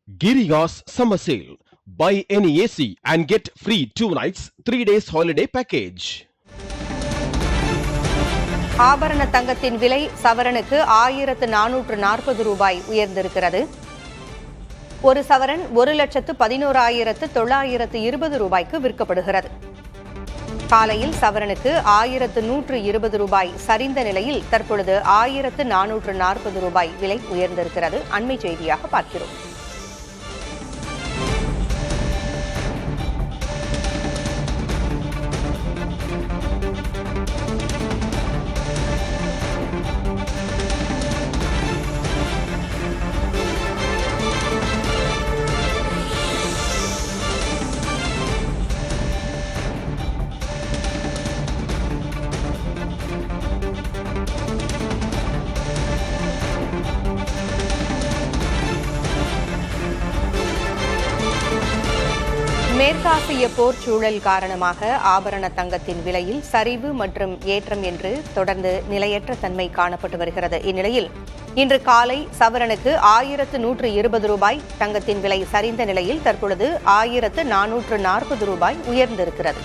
Giriga's summer sale. Buy any AC and get free 2 nights, 3 days holiday package. ஆபரண தங்கத்தின் விலை சவரனுக்கு 1440 ரூபாய் உயர்ந்திருக்கிறது. ஒரு சவரன் 1,11,920 ரூபாய்க்கு விற்கப்படுகிறது. காலையில் சவரனுக்கு 1120 ரூபாய் சரிந்த நிலையில் தற்பொழுது 1440 ரூபாய் விலை உயர்ந்திருக்கிறது. அண்மை செய்தியாக பார்க்கிறோம். மேற்காசிய போர் சூழல் காரணமாக ஆபரண தங்கத்தின் விலையில் சரிவு மற்றும் ஏற்றம் என்று தொடர்ந்து நிலையற்ற தன்மை காணப்பட்டு வருகிறது. இந்நிலையில் இன்று காலை சவரனுக்கு 1120 ரூபாய் தங்கத்தின் விலை சரிந்த நிலையில் தற்பொழுது 1440 ரூபாய் உயர்ந்திருக்கிறது.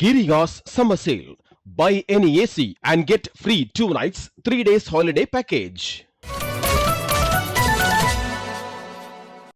Giriga's summer sale. Buy any AC and get free 2 nights, 3 days holiday package.